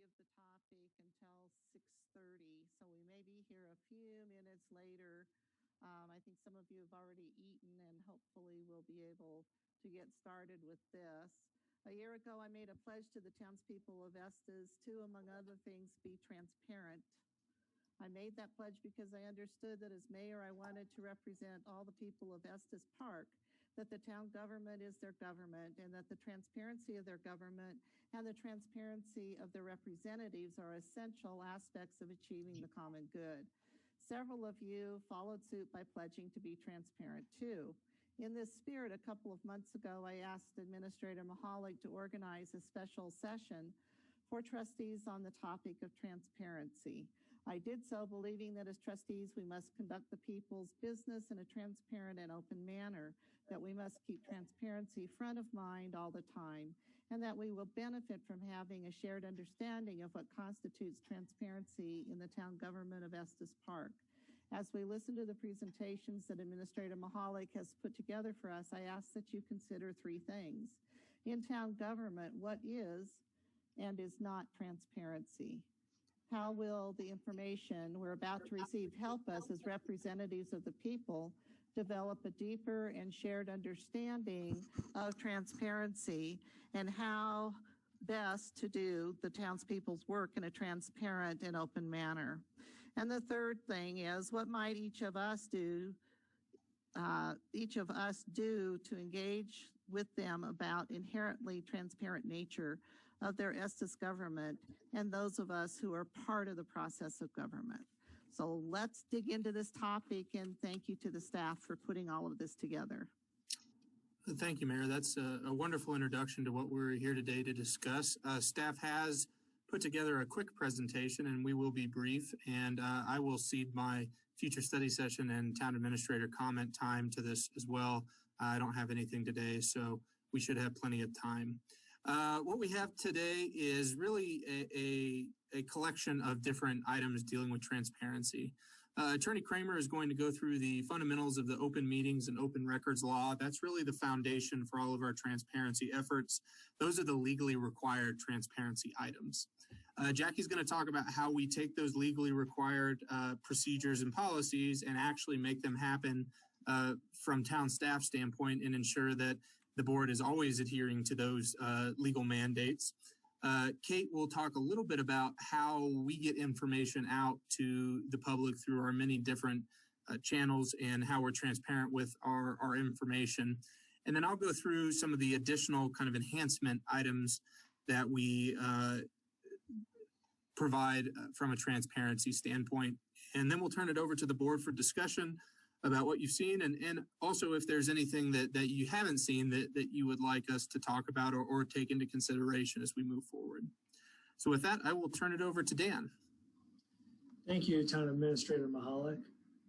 give the topic until 6:30, so we may be here a few minutes later. I think some of you have already eaten, and hopefully we'll be able to get started with this. A year ago, I made a pledge to the townspeople of Estes to, among other things, be transparent. I made that pledge because I understood that as mayor, I wanted to represent all the people of Estes Park, that the town government is their government, and that the transparency of their government and the transparency of their representatives are essential aspects of achieving the common good. Several of you followed suit by pledging to be transparent too. In this spirit, a couple of months ago, I asked Administrator Mahalik to organize a special session for trustees on the topic of transparency. I did so believing that as trustees, we must conduct the people's business in a transparent and open manner, that we must keep transparency front of mind all the time, and that we will benefit from having a shared understanding of what constitutes transparency in the town government of Estes Park. As we listen to the presentations that Administrator Mahalik has put together for us, I ask that you consider three things. In town government, what is and is not transparency? How will the information we're about to receive help us as representatives of the people develop a deeper and shared understanding of transparency and how best to do the townspeople's work in a transparent and open manner? And the third thing is, what might each of us do to engage with them about inherently transparent nature of their Estes government and those of us who are part of the process of government. So let's dig into this topic, and thank you to the staff for putting all of this together. Thank you, Mayor. That's a wonderful introduction to what we're here today to discuss. Staff has put together a quick presentation, and we will be brief, and I will cede my future study session and town administrator comment time to this as well. I don't have anything today, so we should have plenty of time. What we have today is really a collection of different items dealing with transparency. Attorney Kramer is going to go through the fundamentals of the open meetings and open records law. That's really the foundation for all of our transparency efforts. Those are the legally required transparency items. Jackie's going to talk about how we take those legally required procedures and policies and actually make them happen from town staff standpoint and ensure that the board is always adhering to those legal mandates. Kate will talk a little bit about how we get information out to the public through our many different channels and how we're transparent with our information. And then I'll go through some of the additional kind of enhancement items that we provide from a transparency standpoint. And then we'll turn it over to the board for discussion about what you've seen, and also if there's anything that you haven't seen that you would like us to talk about or take into consideration as we move forward. So with that, I will turn it over to Dan. Thank you, Town Administrator Mahalik.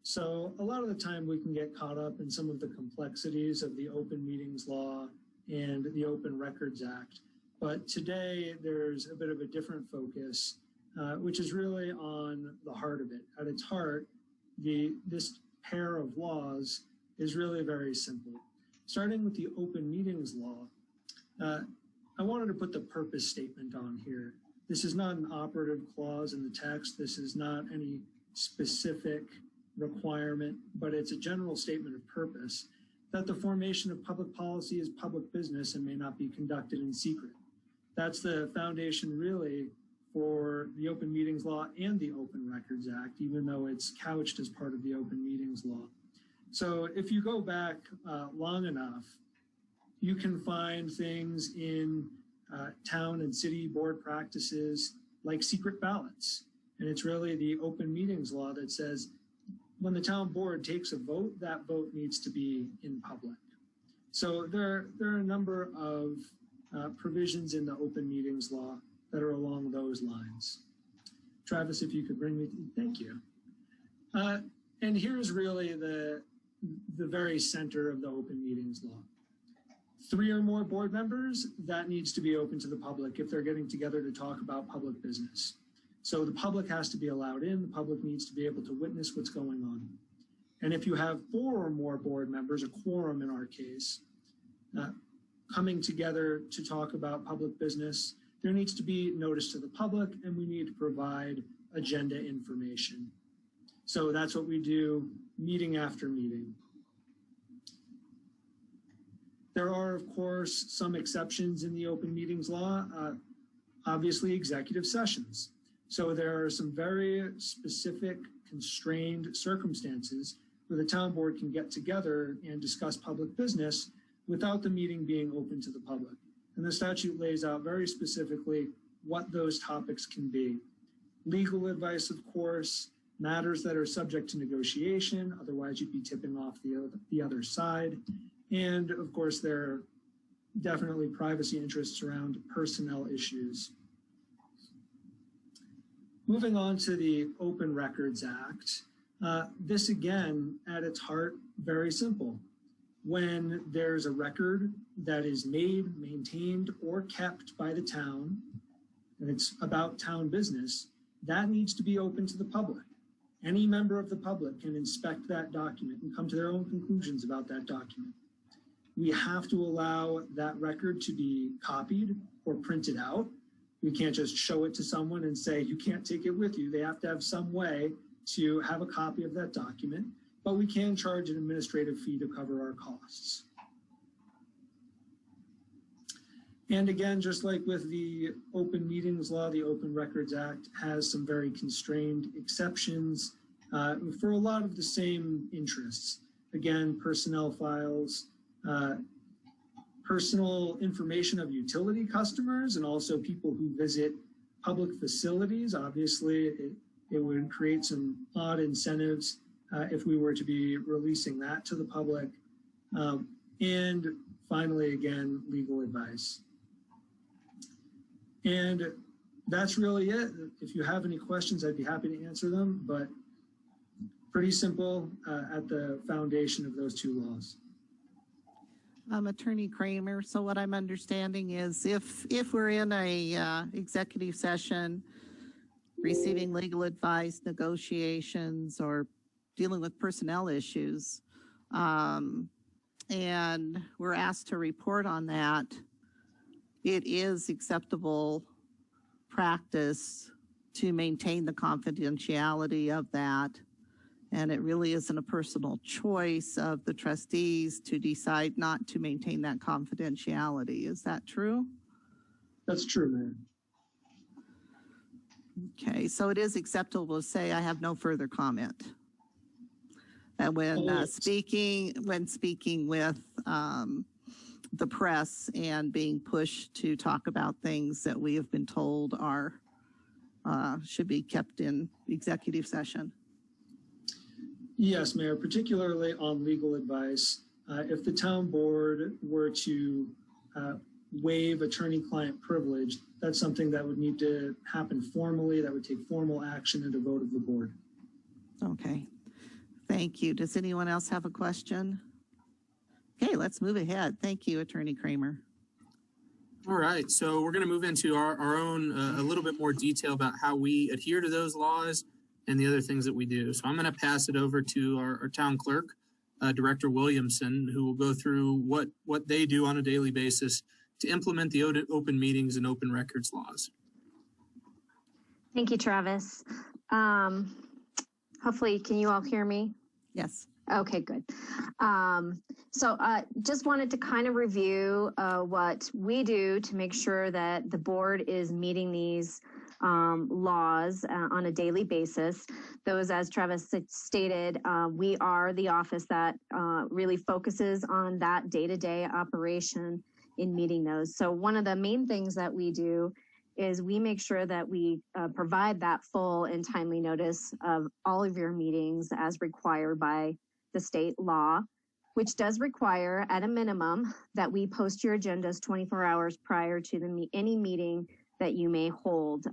So a lot of the time we can get caught up in some of the complexities of the open meetings law and the Open Records Act. But today there's a bit of a different focus, which is really on the heart of it. At its heart, this pair of laws is really very simple. Starting with the open meetings law, I wanted to put the purpose statement on here. This is not an operative clause in the text. This is not any specific requirement, but it's a general statement of purpose that the formation of public policy is public business and may not be conducted in secret. That's the foundation really for the Open Meetings Law and the Open Records Act, even though it's couched as part of the Open Meetings Law. So if you go back long enough, you can find things in town and city board practices like secret ballots. And it's really the Open Meetings Law that says when the town board takes a vote, that vote needs to be in public. So there are a number of provisions in the Open Meetings Law that are along those lines. Travis, if you could bring me, thank you. And here's really the very center of the Open Meetings Law. 3 or more board members, that needs to be open to the public if they're getting together to talk about public business. So the public has to be allowed in, the public needs to be able to witness what's going on. And if you have 4 or more board members, a quorum in our case, coming together to talk about public business, there needs to be notice to the public, and we need to provide agenda information. So that's what we do meeting after meeting. There are, of course, some exceptions in the open meetings law, obviously executive sessions. So there are some very specific constrained circumstances where the town board can get together and discuss public business without the meeting being open to the public. And the statute lays out very specifically what those topics can be. Legal advice, of course, matters that are subject to negotiation, otherwise you'd be tipping off the other side. And of course, there are definitely privacy interests around personnel issues. Moving on to the Open Records Act, this again, at its heart, very simple. When there's a record that is made, maintained, or kept by the town, and it's about town business, that needs to be open to the public. Any member of the public can inspect that document and come to their own conclusions about that document. We have to allow that record to be copied or printed out. We can't just show it to someone and say, you can't take it with you. They have to have some way to have a copy of that document, but we can charge an administrative fee to cover our costs. And again, just like with the open meetings law, the Open Records Act has some very constrained exceptions for a lot of the same interests. Again, personnel files, personal information of utility customers, and also people who visit public facilities. Obviously, it would create some odd incentives if we were to be releasing that to the public. And finally, again, legal advice. And that's really it. If you have any questions, I'd be happy to answer them, but pretty simple at the foundation of those two laws. Attorney Kramer, so what I'm understanding is if we're in a executive session, receiving legal advice, negotiations, or dealing with personnel issues, and we're asked to report on that, it is acceptable practice to maintain the confidentiality of that. And it really isn't a personal choice of the trustees to decide not to maintain that confidentiality. Is that true? That's true, Mayor. Okay, so it is acceptable to say I have no further comment. And when speaking with the press and being pushed to talk about things that we have been told are should be kept in executive session. Yes, Mayor, particularly on legal advice. If the town board were to waive attorney-client privilege, that's something that would need to happen formally, that would take formal action and a vote of the board. Okay, thank you. Does anyone else have a question? Okay, let's move ahead. Thank you, Attorney Kramer. All right, so we're going to move into our own a little bit more detail about how we adhere to those laws and the other things that we do. So I'm going to pass it over to our town clerk, Director Williamson, who will go through what they do on a daily basis to implement the open meetings and open records laws. Thank you, Travis. Hopefully, can you all hear me? Yes. Okay, good. So just wanted to kind of review what we do to make sure that the board is meeting these laws on a daily basis. Those, as Travis stated, we are the office that really focuses on that day-to-day operation in meeting those. So one of the main things that we do is we make sure that we provide that full and timely notice of all of your meetings as required by the state law, which does require at a minimum that we post your agendas 24 hours prior to any meeting that you may hold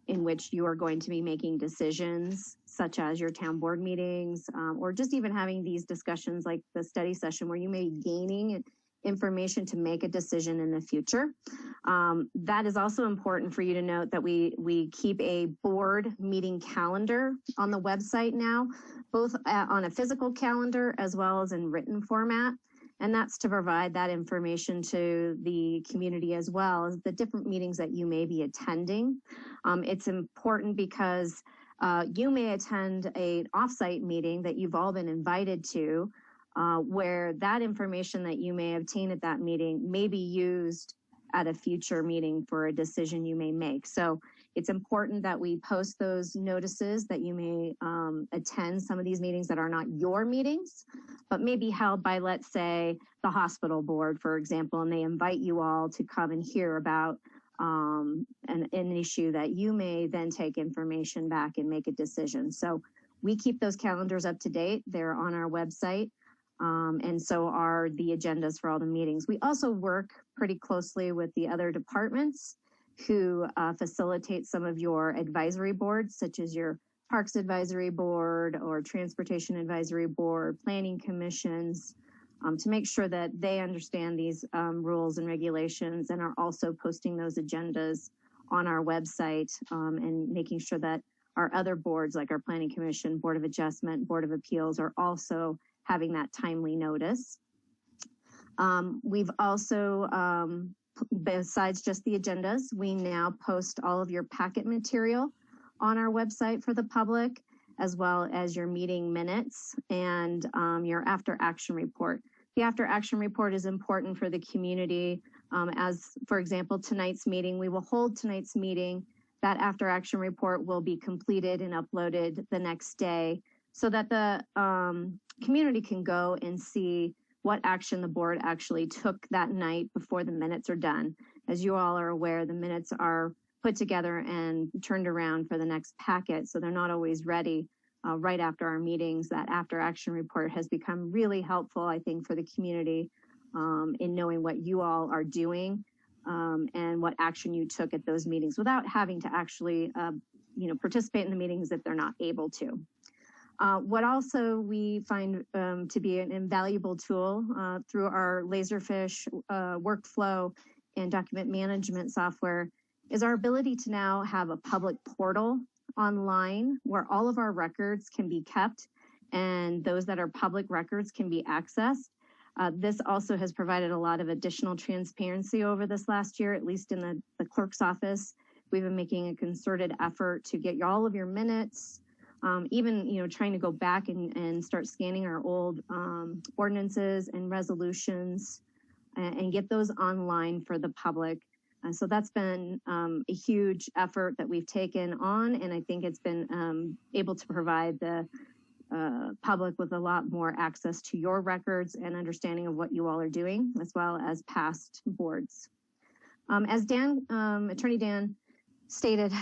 in which you are going to be making decisions, such as your town board meetings, or just even having these discussions like the study session where you may be gaining information to make a decision in the future. That is also important for you to note that we keep a board meeting calendar on the website now, both on a physical calendar as well as in written format. And that's to provide that information to the community as well as the different meetings that you may be attending. It's important because you may attend an offsite meeting that you've all been invited to, where that information that you may obtain at that meeting may be used at a future meeting for a decision you may make. So it's important that we post those notices that you may attend some of these meetings that are not your meetings, but may be held by, let's say, the hospital board, for example, and they invite you all to come and hear about an issue that you may then take information back and make a decision. So we keep those calendars up to date. They're on our website. And so are the agendas for all the meetings. We also work pretty closely with the other departments who facilitate some of your advisory boards, such as your Parks Advisory Board or Transportation Advisory Board, planning commissions, to make sure that they understand these rules and regulations and are also posting those agendas on our website, and making sure that our other boards, like our Planning Commission, Board of Adjustment, Board of Appeals, are also having that timely notice. We've also, besides just the agendas, we now post all of your packet material on our website for the public, as well as your meeting minutes and your after action report. The after action report is important for the community. As, for example, tonight's meeting, we will hold tonight's meeting. That after action report will be completed and uploaded the next day so that the community can go and see what action the board actually took that night before the minutes are done. As you all are aware, the minutes are put together and turned around for the next packet, so they're not always ready right after our meetings. That after action report has become really helpful, I think, for the community in knowing what you all are doing and what action you took at those meetings without having to actually participate in the meetings if they're not able to. What also we find to be an invaluable tool through our Laserfish workflow and document management software is our ability to now have a public portal online where all of our records can be kept and those that are public records can be accessed. This also has provided a lot of additional transparency over this last year, at least in the clerk's office. We've been making a concerted effort to get all of your minutes, even trying to go back and start scanning our old ordinances and resolutions and get those online for the public. So that's been a huge effort that we've taken on, and I think it's been able to provide the public with a lot more access to your records and understanding of what you all are doing, as well as past boards. As Attorney Dan stated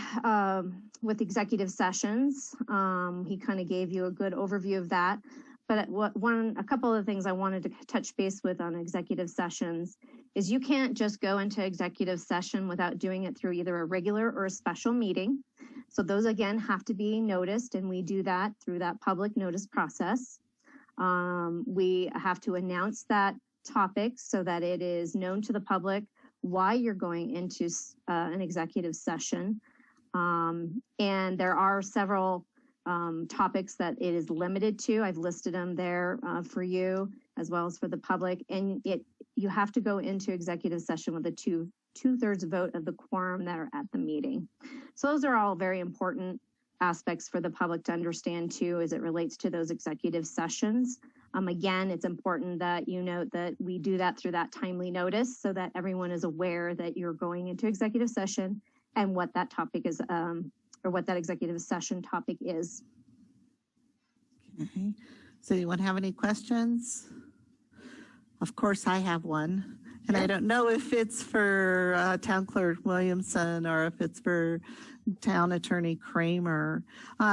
with executive sessions, he kind of gave you a good overview of that. But a couple of things I wanted to touch base with on executive sessions is you can't just go into executive session without doing it through either a regular or a special meeting. So those, again, have to be noticed, and we do that through that public notice process. We have to announce that topic so that it is known to the public why you're going into an executive session. And there are several topics that it is limited to. I've listed them there for you as well as for the public. And you have to go into executive session with a two-thirds vote of the quorum that are at the meeting. So those are all very important aspects for the public to understand too as it relates to those executive sessions. Again, it's important that you note that we do that through that timely notice so that everyone is aware that you're going into executive session and what that topic is, or what that executive session topic is. Okay. So anyone have any questions? Of course, I have one. And I don't know if it's for Town Clerk Williamson or if it's for Town Attorney Kramer.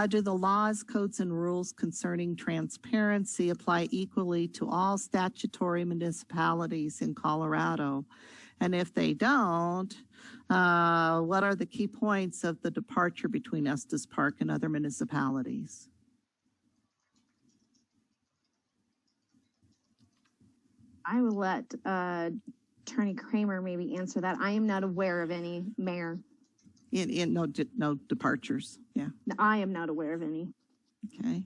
Do the laws, codes, and rules concerning transparency apply equally to all statutory municipalities in Colorado? And if they don't, what are the key points of the departure between Estes Park and other municipalities? I will let Attorney Kramer maybe answer that. I am not aware of any, Mayor. No departures. Yeah. I am not aware of any. Okay.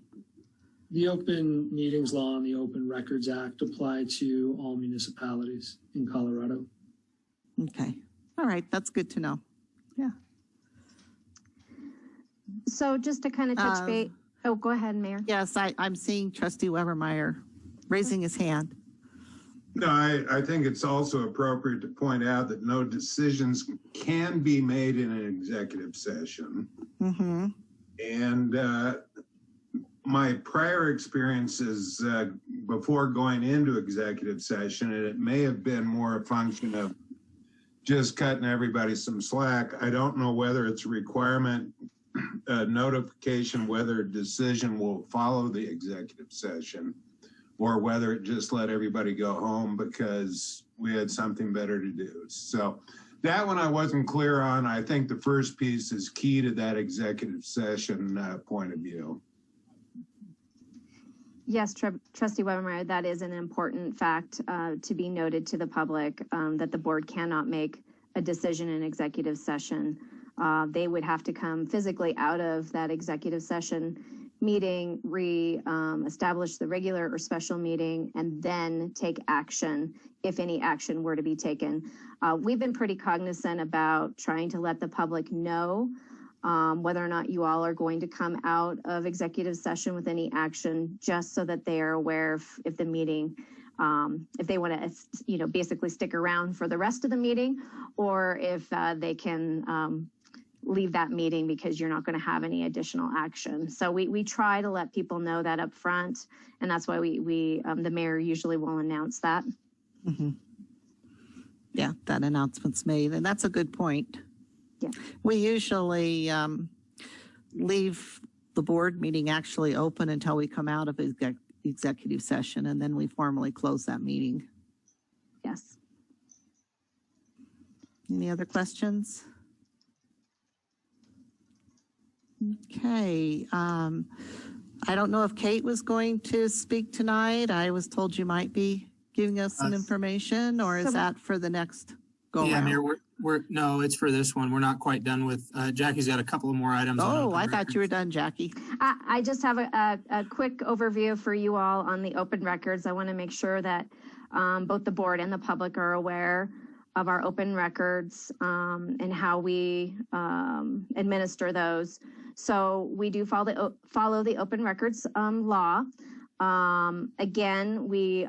The Open Meetings Law and the Open Records Act apply to all municipalities in Colorado. Okay. All right. That's good to know. Yeah. So just to kind of touch base. Oh, go ahead, Mayor. Yes, I'm seeing Trustee Webermeyer raising his hand. No, I think it's also appropriate to point out that no decisions can be made in an executive session. Mm-hmm. And my prior experiences before going into executive session, and it may have been more a function of just cutting everybody some slack. I don't know whether it's a requirement, notification, whether a decision will follow the executive session, or whether it just let everybody go home because we had something better to do. So that one I wasn't clear on. I think the first piece is key to that executive session point of view. Yes, Trustee Webermeyer, that is an important fact to be noted to the public, that the board cannot make a decision in executive session. They would have to come physically out of that executive session meeting, establish the regular or special meeting, and then take action if any action were to be taken. We've been pretty cognizant about trying to let the public know whether or not you all are going to come out of executive session with any action, just so that they are aware if the meeting, if they want to, basically stick around for the rest of the meeting, or if they can leave that meeting because you're not going to have any additional action. So we try to let people know that up front, and that's why the mayor usually will announce that. Mm-hmm. Yeah, that announcement's made, and that's a good point. Yeah. We usually leave the board meeting actually open until we come out of executive session, and then we formally close that meeting. Yes. Any other questions? Okay. I don't know if Kate was going to speak tonight. I was told you might be giving us some information, or is that for the next go Yeah, around? Mayor, no, it's for this one. We're not quite done with, Jackie's got a couple of more items. Oh, I thought you were done, Jackie. I just have a quick overview for you all on the open records. I want to make sure that both the board and the public are aware of our open records and how we administer those. So we do follow the open records law. Again, we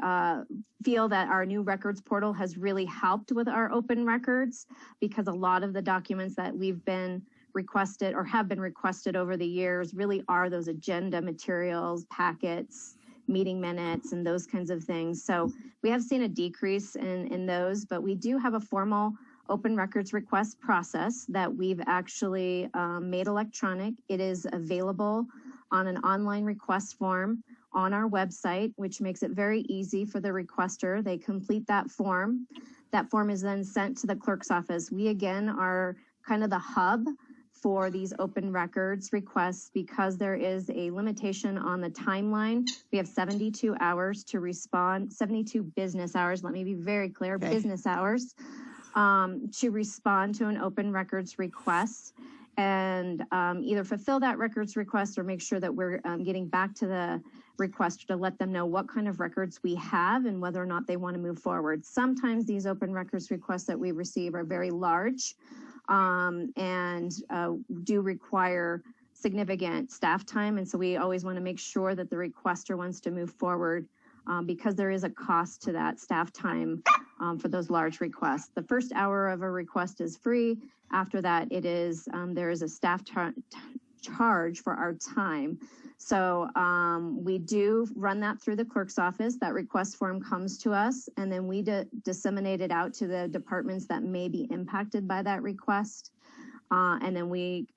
feel that our new records portal has really helped with our open records, because a lot of the documents that we've been requested or have been requested over the years really are those agenda materials, packets, meeting minutes, and those kinds of things. So we have seen a decrease in those, but we do have a formal open records request process that we've actually made electronic. It is available on an online request form on our website, which makes it very easy for the requester. They complete that form. That form is then sent to the clerk's office. We, again, are kind of the hub for these open records requests, because there is a limitation on the timeline. We have 72 hours to respond, 72 business hours, let me be very clear, okay. Business hours, to respond to an open records request, and either fulfill that records request or make sure that we're getting back to the requester to let them know what kind of records we have and whether or not they want to move forward. Sometimes these open records requests that we receive are very large and do require significant staff time. And so we always want to make sure that the requester wants to move forward because there is a cost to that staff time for those large requests. The first hour of a request is free. After that, it is there is a staff charge for our time. So we do run that through the clerk's office. That request form comes to us, and then we disseminate it out to the departments that may be impacted by that request. And then we,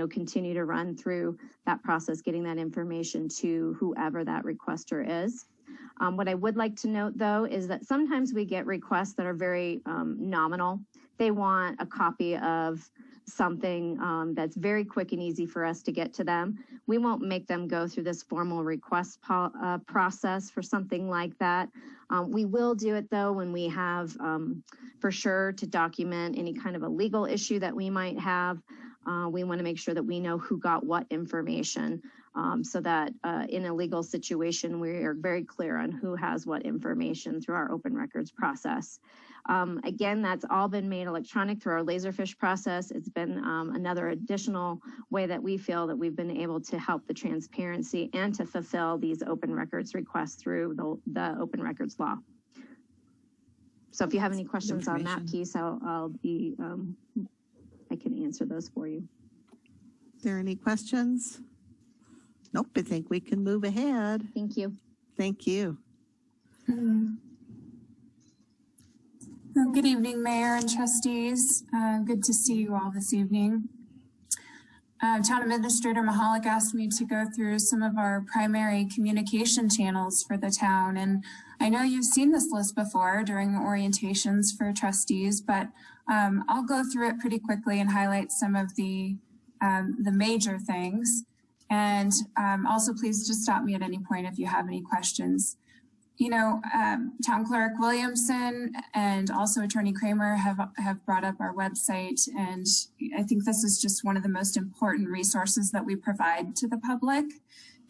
continue to run through that process, getting that information to whoever that requester is. What I would like to note, though, is that sometimes we get requests that are very nominal. They want a copy of something that's very quick and easy for us to get to them. We won't make them go through this formal request process for something like that. We will do it, though, when we have for sure to document any kind of a legal issue that we might have. we want to make sure that we know who got what information, so that in a legal situation, we are very clear on who has what information through our open records process. Again, that's all been made electronic through our Laserfish process. It's been another additional way that we feel that we've been able to help the transparency and to fulfill these open records requests through the open records law. So if you have any questions on that piece, I can answer those for you. Is there any questions? Nope, I think we can move ahead. Thank you. Thank you. Well, good evening, Mayor and trustees. Good to see you all this evening. Town Administrator Mahalik asked me to go through some of our primary communication channels for the town. And I know you've seen this list before during orientations for trustees, but I'll go through it pretty quickly and highlight some of the major things. And also please just stop me at any point if you have any questions. You know, Town Clerk Williamson and also Attorney Kramer have brought up our website, and I think this is just one of the most important resources that we provide to the public.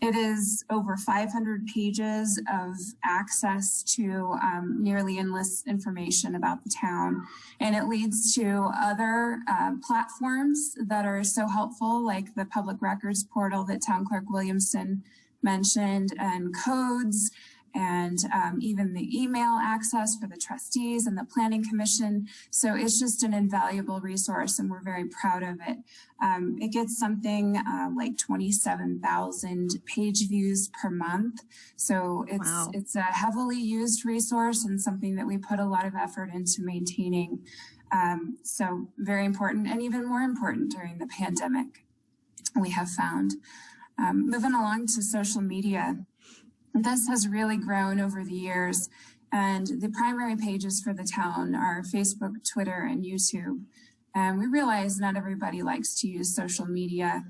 It is over 500 pages of access to nearly endless information about the town, and it leads to other platforms that are so helpful, like the public records portal that Town Clerk Williamson mentioned, and codes, and even the email access for the trustees and the planning commission. So it's just an invaluable resource, and we're very proud of it. It gets something like 27,000 page views per month. So it's a heavily used resource and something that we put a lot of effort into maintaining. So very important, and even more important during the pandemic, we have found. Moving along to social media. This has really grown over the years, and the primary pages for the town are Facebook, Twitter, and YouTube. And we realize not everybody likes to use social media,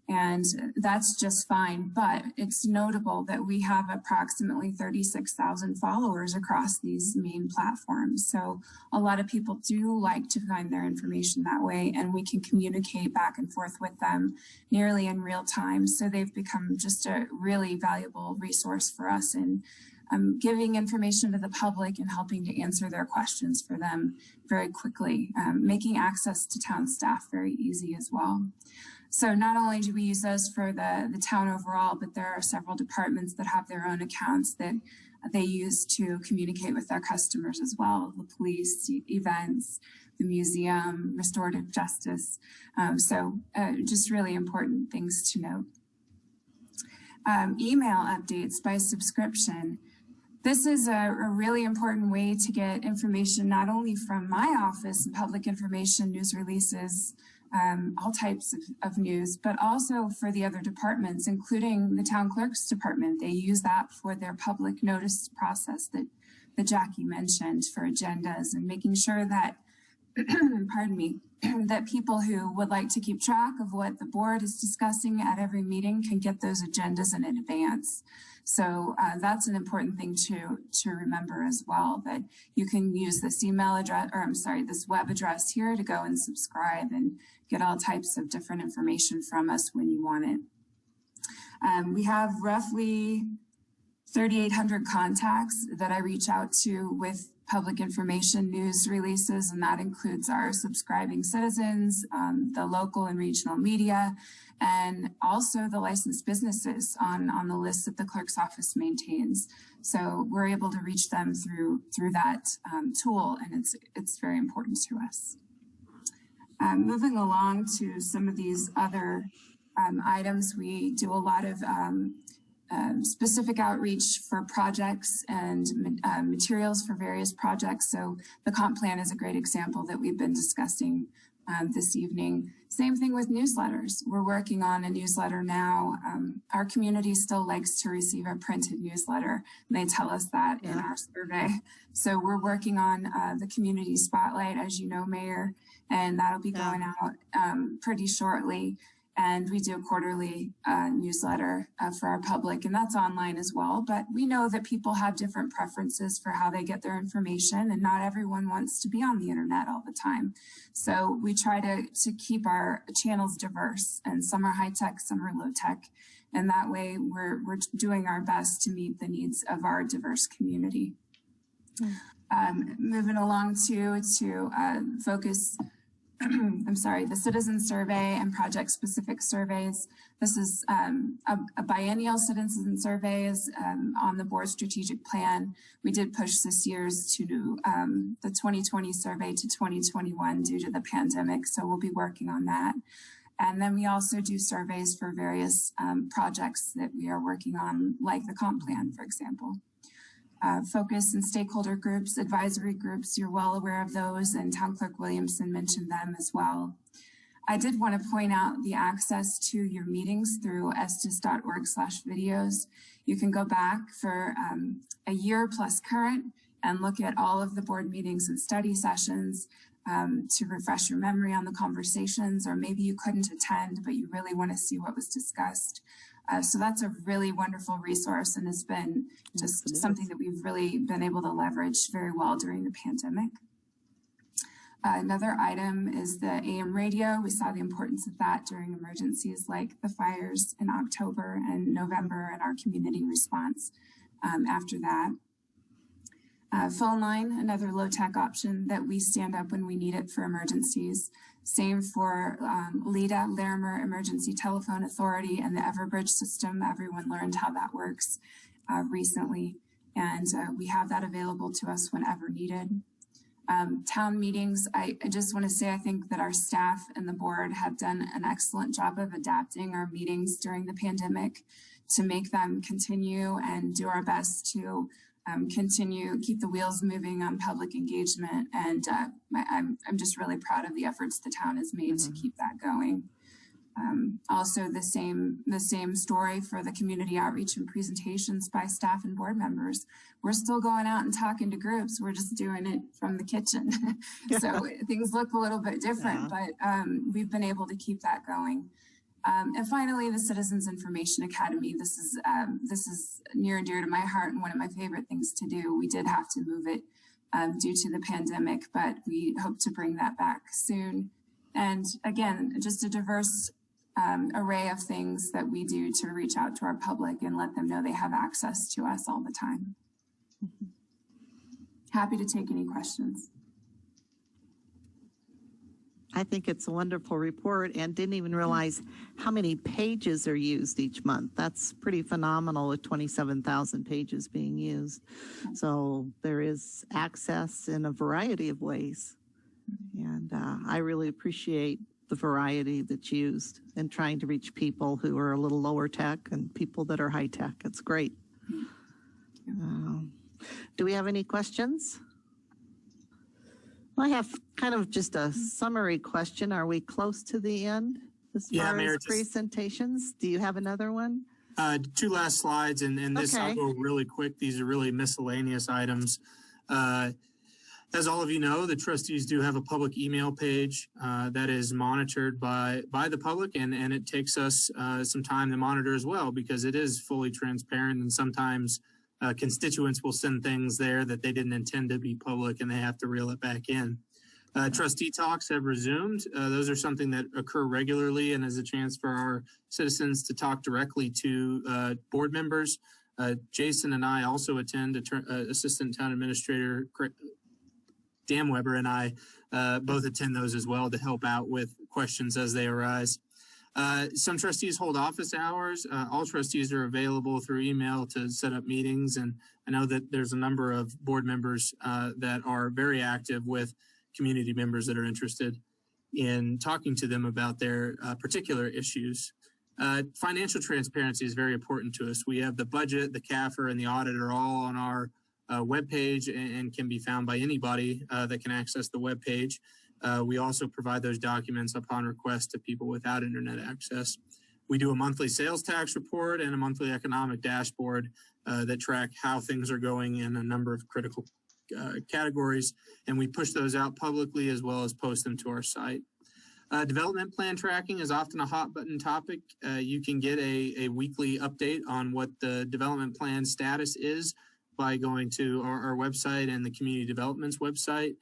and that's just fine, but it's notable that we have approximately 36,000 followers across these main platforms. So a lot of people do like to find their information that way, and we can communicate back and forth with them nearly in real time. So they've become just a really valuable resource for us in giving information to the public and helping to answer their questions for them very quickly, making access to town staff very easy as well. So not only do we use those for the town overall, but there are several departments that have their own accounts that they use to communicate with their customers as well. The police, events, the museum, restorative justice. So just really important things to note. Email updates by subscription. This is a really important way to get information not only from my office and public information news releases, all types of news, but also for the other departments, including the town clerk's department. They use that for their public notice process that Jackie mentioned for agendas, and making sure that, pardon me, that people who would like to keep track of what the board is discussing at every meeting can get those agendas in advance. So that's an important thing to remember as well, that you can use this email address, or I'm sorry, this web address here to go and subscribe and get all types of different information from us when you want it. We have roughly 3,800 contacts that I reach out to with public information news releases, and that includes our subscribing citizens, the local and regional media, and also the licensed businesses on the list that the clerk's office maintains. So we're able to reach them through that tool, and it's very important to us. Moving along to some of these other items, we do a lot of specific outreach for projects and materials for various projects. So the comp plan is a great example that we've been discussing this evening. Same thing with newsletters. We're working on a newsletter now. Our community still likes to receive a printed newsletter. They tell us that in our survey. So we're working on the community spotlight, as you know, Mayor, and that'll be going out pretty shortly. And we do a quarterly newsletter for our public, and that's online as well. But we know that people have different preferences for how they get their information, and not everyone wants to be on the internet all the time. So we try to keep our channels diverse, and some are high tech, some are low tech. And that way we're doing our best to meet the needs of our diverse community. Moving along to focus the citizen survey and project specific surveys. This is a biennial citizen surveys on the board strategic plan. We did push this year's to the 2020 survey to 2021 due to the pandemic, so we'll be working on that. And then we also do surveys for various projects that we are working on, like the comp plan, for example. Focus and stakeholder groups, advisory groups, you're well aware of those, and Town Clerk Williamson mentioned them as well. I did want to point out the access to your meetings through estes.org/videos. You can go back for a year plus current and look at all of the board meetings and study sessions to refresh your memory on the conversations, or maybe you couldn't attend, but you really want to see what was discussed. So that's a really wonderful resource and has been just something that we've really been able to leverage very well during the pandemic. Another item is the AM radio. We saw the importance of that during emergencies like the fires in October and November, and our community response after that. Phone line, another low-tech option that we stand up when we need it for emergencies. Same for LEDA, Larimer Emergency Telephone Authority, and the Everbridge system. Everyone learned how that works recently, and we have that available to us whenever needed. Town meetings, I just want to say I think that our staff and the board have done an excellent job of adapting our meetings during the pandemic to make them continue and do our best to keep the wheels moving on public engagement. And I'm just really proud of the efforts the town has made to keep that going. Also the same story for the community outreach and presentations by staff and board members. We're still going out and talking to groups. We're just doing it from the kitchen. So things look a little bit different, but we've been able to keep that going. And finally, the Citizens Information Academy. This is near and dear to my heart and one of my favorite things to do. We did have to move it due to the pandemic, but we hope to bring that back soon. And again, just a diverse array of things that we do to reach out to our public and let them know they have access to us all the time. Happy to take any questions. I think it's a wonderful report, and didn't even realize how many pages are used each month. That's pretty phenomenal with 27,000 pages being used. So there is access in a variety of ways. And I really appreciate the variety that's used in trying to reach people who are a little lower tech and people that are high tech. It's great. Do we have any questions? I have kind of just a summary question. Are we close to the end as far Mayor, as presentations? Do you have another one? Two last slides, and this I'll go really quick. These are really miscellaneous items. As all of you know, the trustees do have a public email page that is monitored by the public, and it takes us some time to monitor as well, because it is fully transparent, and sometimes constituents will send things there that they didn't intend to be public, and they have to reel it back in. Trustee talks have resumed. Those are something that occur regularly and is a chance for our citizens to talk directly to board members. Jason and I also attend. Assistant Town Administrator Dan Weber and I both attend those as well to help out with questions as they arise. Some trustees hold office hours. All trustees are available through email to set up meetings. And I know that there's a number of board members that are very active with community members that are interested in talking to them about their particular issues. Financial transparency is very important to us. We have the budget, the CAFR, and the audit are all on our webpage and can be found by anybody that can access the webpage. We also provide those documents upon request to people without internet access. We do a monthly sales tax report and a monthly economic dashboard that track how things are going in a number of critical categories, and we push those out publicly as well as post them to our site. Development plan tracking is often a hot button topic. You can get a weekly update on what the development plan status is by going to our website and the community development's website.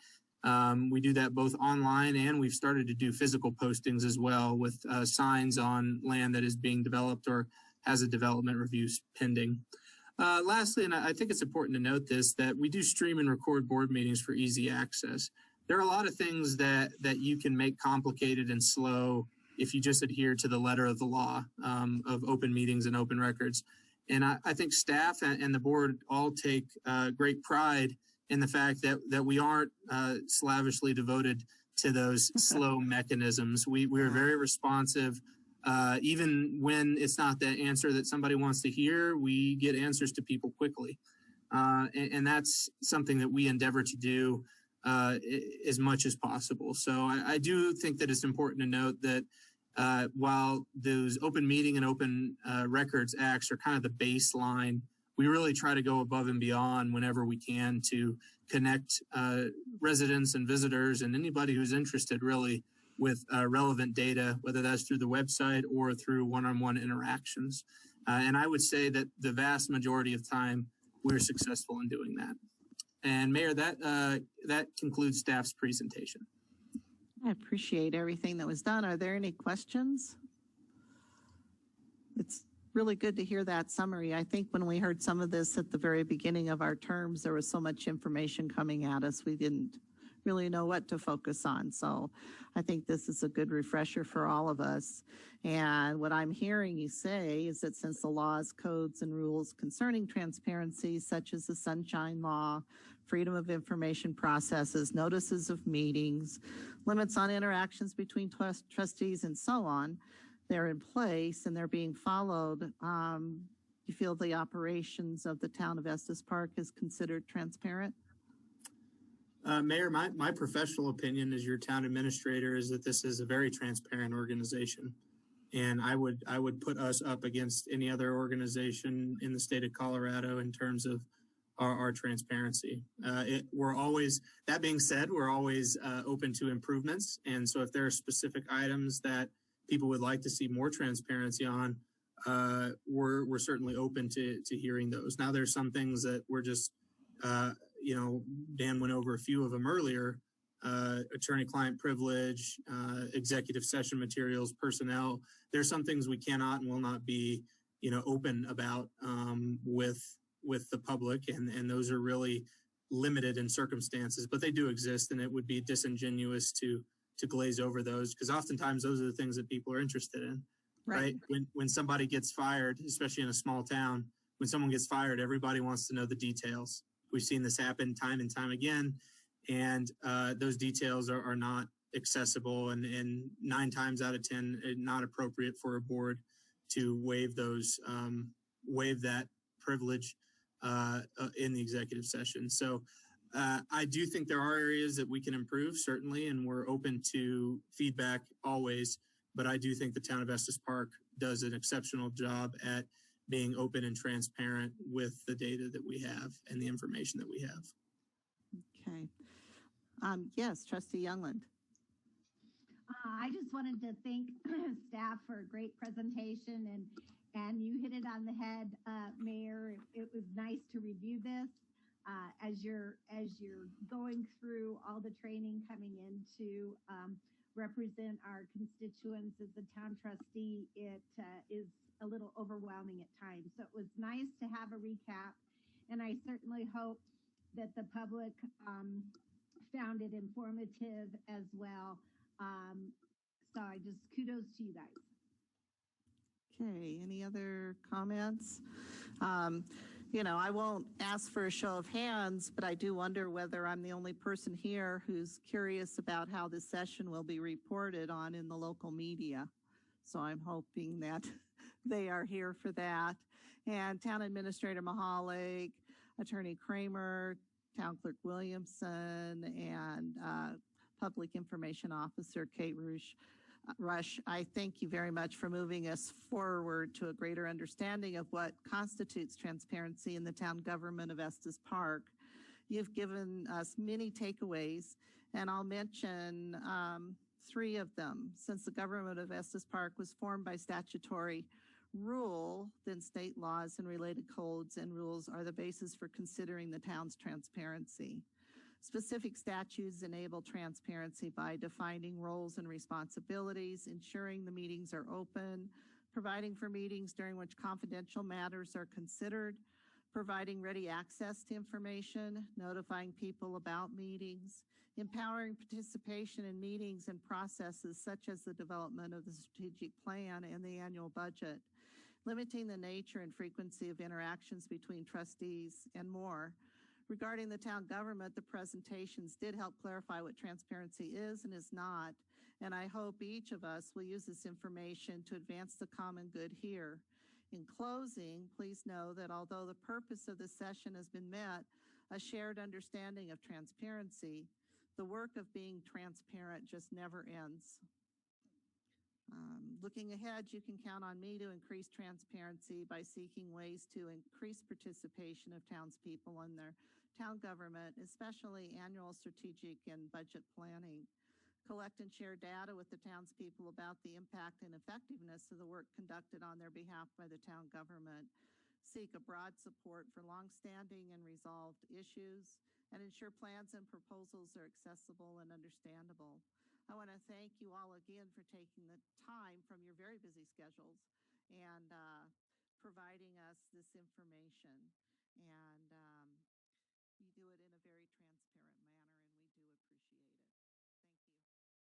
We do that both online, and we've started to do physical postings as well with signs on land that is being developed or has a development review pending. Lastly, and I think it's important to note this, that we do stream and record board meetings for easy access. There are a lot of things that you can make complicated and slow if you just adhere to the letter of the law of open meetings and open records. And I think staff and the board all take great pride in the fact that we aren't slavishly devoted to those slow mechanisms. We're very responsive. Even when it's not the answer that somebody wants to hear, we get answers to people quickly. And that's something that we endeavor to do as much as possible. So I do think that it's important to note that while those open meeting and open records acts are kind of the baseline, we really try to go above and beyond whenever we can to connect residents and visitors and anybody who's interested really with relevant data, whether that's through the website or through one-on-one interactions. And I would say that the vast majority of time, we're successful in doing that. And Mayor, that concludes staff's presentation. I appreciate everything that was done. Are there any questions? It's really good to hear that summary. I think when we heard some of this at the very beginning of our terms, there was so much information coming at us, we didn't really know what to focus on. So I think this is a good refresher for all of us. And what I'm hearing you say is that since the laws, codes, and rules concerning transparency, such as the Sunshine Law, freedom of information processes, notices of meetings, limits on interactions between trustees, and so on, they're in place and they're being followed, you feel the operations of the town of Estes Park is considered transparent? Mayor, my professional opinion as your town administrator is that this is a very transparent organization. And I would put us up against any other organization in the state of Colorado in terms of our transparency. We're always, that being said, we're always open to improvements. And so if there are specific items that people would like to see more transparency on, we're certainly open to hearing those. Now, there's some things that we're just, Dan went over a few of them earlier, attorney-client privilege, executive session materials, personnel. There's some things we cannot and will not be, open about with the public, and those are really limited in circumstances, but they do exist, and it would be disingenuous to glaze over those, because oftentimes those are the things that people are interested in, right? When somebody gets fired, especially in a small town, when someone gets fired, everybody wants to know the details. We've seen this happen time and time again, and those details are not accessible, and 9 times out of 10, not appropriate for a board to waive that privilege in the executive session. So I do think there are areas that we can improve, certainly, and we're open to feedback always, but I do think the town of Estes Park does an exceptional job at being open and transparent with the data that we have and the information that we have. Okay. Yes, Trustee Youngland. I just wanted to thank staff for a great presentation, and you hit it on the head, Mayor. It was nice to review this as you're going through all the training coming in to represent our constituents as a town trustee. It is a little overwhelming at times, so it was nice to have a recap, and I certainly hope that the public found it informative as well. So I just kudos to you guys. Okay, any other comments? I won't ask for a show of hands, but I do wonder whether I'm the only person here who's curious about how this session will be reported on in the local media. So I'm hoping that they are here for that. And Town Administrator Mahalik, Attorney Kramer, Town Clerk Williamson, and Public Information Officer Kate Rush, I thank you very much for moving us forward to a greater understanding of what constitutes transparency in the town government of Estes Park. You've given us many takeaways, and I'll mention 3 of them. Since the government of Estes Park was formed by statutory rule, then state laws and related codes and rules are the basis for considering the town's transparency. Specific statutes enable transparency by defining roles and responsibilities, ensuring the meetings are open, providing for meetings during which confidential matters are considered, providing ready access to information, notifying people about meetings, empowering participation in meetings and processes such as the development of the strategic plan and the annual budget, limiting the nature and frequency of interactions between trustees, and more. Regarding the town government, the presentations did help clarify what transparency is and is not, and I hope each of us will use this information to advance the common good here. In closing, please know that although the purpose of this session has been met, a shared understanding of transparency, the work of being transparent just never ends. Looking ahead, you can count on me to increase transparency by seeking ways to increase participation of townspeople in their town government, especially annual strategic and budget planning. Collect and share data with the townspeople about the impact and effectiveness of the work conducted on their behalf by the town government. Seek a broad support for longstanding and resolved issues, and ensure plans and proposals are accessible and understandable. I want to thank you all again for taking the time from your very busy schedules and providing us this information. And